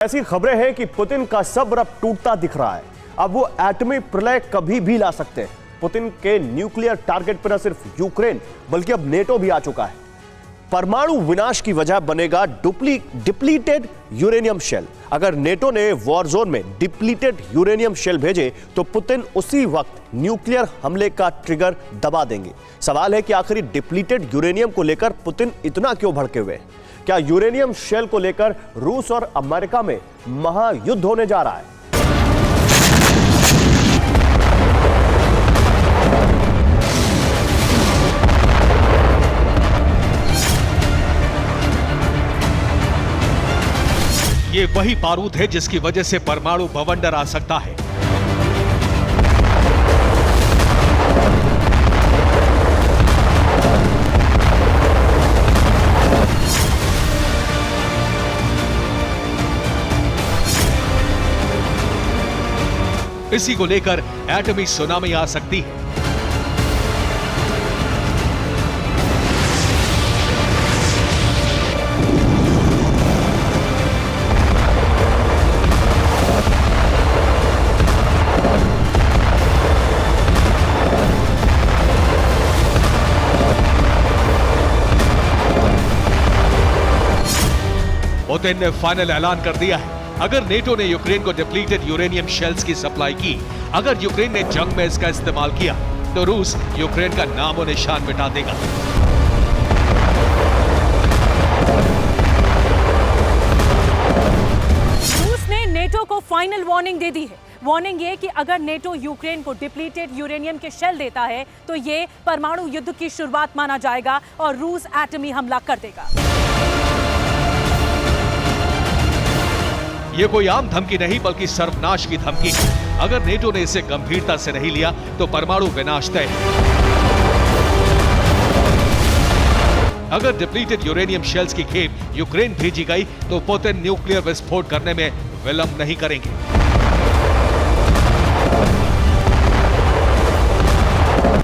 ऐसी खबरें हैं कि पुतिन का सब्र अब टूटता दिख रहा है। अब वो एटमी प्रलय कभी भी ला सकते हैं। पुतिन के न्यूक्लियर टारगेट पर न सिर्फ यूक्रेन बल्कि अब नेटो भी आ चुका है। परमाणु विनाश की वजह बनेगा डिप्लीटेड यूरेनियम शेल। अगर नेटो ने वॉर जोन में डिप्लीटेड यूरेनियम शेल भेजे तो पुतिन उसी वक्त न्यूक्लियर हमले का ट्रिगर दबा देंगे। सवाल है कि आखिर डिप्लीटेड यूरेनियम को लेकर पुतिन इतना क्यों भड़के हुए हैं? क्या यूरेनियम शेल को लेकर रूस और अमेरिका में महायुद्ध होने जा रहा है? ये वही बारूद है जिसकी वजह से परमाणु बवंडर आ सकता है। इसी को लेकर एटमी सुनामी आ सकती है। पुतिन ने फाइनल ऐलान कर दिया है, अगर नेटो ने यूक्रेन को डिप्लीटेड यूरेनियम शेल्स की सप्लाई की, अगर यूक्रेन ने जंग में इसका इस्तेमाल किया, तो रूस यूक्रेन का नाम और निशान मिटा देगा। रूस ने नेटो को फाइनल वार्निंग दे दी है। वार्निंग ये कि अगर नेटो यूक्रेन को डिप्लीटेड यूरेनियम के शेल देता है तो ये परमाणु युद्ध की शुरुआत माना जाएगा और रूस एटमी हमला कर देगा। ये कोई आम धमकी नहीं बल्कि सर्वनाश की धमकी। अगर नेटो ने इसे गंभीरता से नहीं लिया तो परमाणु विनाश तय। अगर डिप्लीटेड यूरेनियम शेल्स की खेप यूक्रेन भेजी गई तो पुतिन न्यूक्लियर विस्फोट करने में विलंब नहीं करेंगे।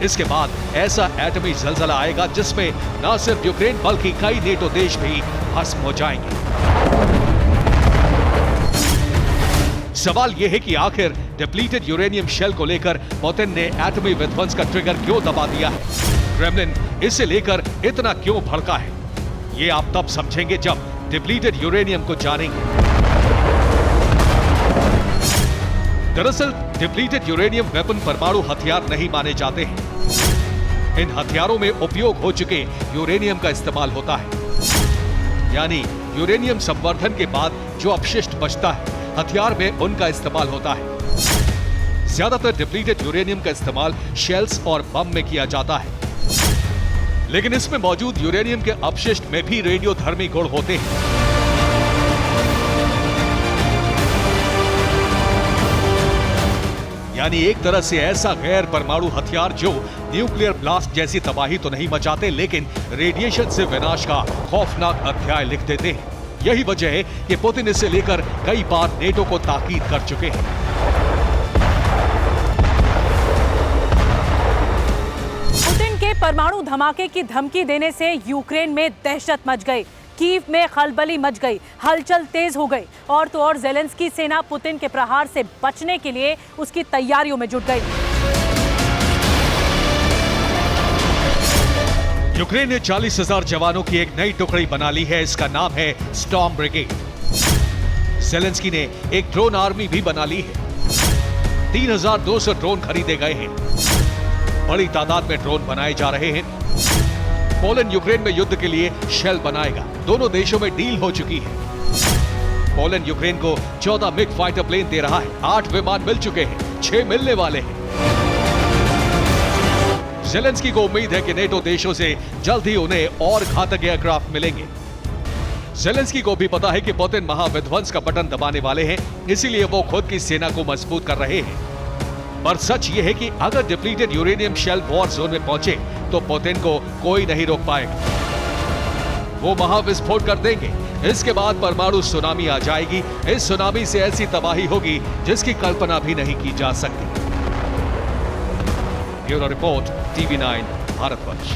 इसके बाद ऐसा एटमी जलजला आएगा जिसमें न सिर्फ यूक्रेन बल्कि कई नेटो देश भी भस्म हो जाएंगे। सवाल यह है कि आखिर डिप्लीटेड यूरेनियम शेल को लेकर पुतिन ने एटमी विध्वंस का ट्रिगर क्यों दबा दिया है? क्रेमलिन इसे लेकर इतना क्यों भड़का है? ये आप तब समझेंगे जब डिप्लीटेड यूरेनियम को जानेंगे। दरअसल डिप्लीटेड यूरेनियम वेपन परमाणु हथियार नहीं माने जाते हैं। इन हथियारों में उपयोग हो चुके यूरेनियम का इस्तेमाल होता है, यानी यूरेनियम संवर्धन के बाद जो अपशिष्ट बचता है हथियार में उनका इस्तेमाल होता है। ज्यादातर डिप्लीटेड यूरेनियम का इस्तेमाल शेल्स और बम में किया जाता है, लेकिन इसमें मौजूद यूरेनियम के अपशिष्ट में भी रेडियोधर्मी गुण होते हैं। यानी एक तरह से ऐसा गैर परमाणु हथियार जो न्यूक्लियर ब्लास्ट जैसी तबाही तो नहीं मचाते, लेकिन रेडिएशन से विनाश का खौफनाक अध्याय लिख देते हैं। यही वजह है कि पुतिन इसे लेकर कई बार नेटो को ताकीद कर चुके हैं। पुतिन के परमाणु धमाके की धमकी देने से यूक्रेन में दहशत मच गई, कीव में खलबली मच गई, हलचल तेज हो गई। और तो और ज़ेलेंस्की सेना पुतिन के प्रहार से बचने के लिए उसकी तैयारियों में जुट गई। यूक्रेन ने 40,000 जवानों की एक नई टुकड़ी बना ली है। इसका नाम है स्टॉर्म ब्रिगेड। ज़ेलेंस्की ने एक ड्रोन आर्मी भी बना ली है। 3,200 ड्रोन खरीदे गए हैं। बड़ी तादाद में ड्रोन बनाए जा रहे हैं। पोलैंड यूक्रेन में युद्ध के लिए शेल बनाएगा। दोनों देशों में डील हो चुकी है। पोलैंड यूक्रेन को 14 मिग फाइटर प्लेन दे रहा है। 8 विमान मिल चुके हैं, 6 मिलने वाले हैं। ज़ेलेंस्की को उम्मीद है कि नेटो देशों से जल्द ही उन्हें और घातक एयरक्राफ्ट मिलेंगे। ज़ेलेंस्की को भी पता है कि पुतिन महाविध्वंस का बटन दबाने वाले हैं, इसीलिए वो खुद की सेना को मजबूत कर रहे हैं। पर सच ये है कि अगर depleted uranium shell war zone में पहुंचे तो पुतिन को कोई नहीं रोक पाएगा। वो महाविस्फोट कर देंगे। इसके बाद परमाणु सुनामी आ जाएगी। इस सुनामी से ऐसी तबाही होगी जिसकी कल्पना भी नहीं की जा सकती। Bureau report, TV9 Bharatvarsh.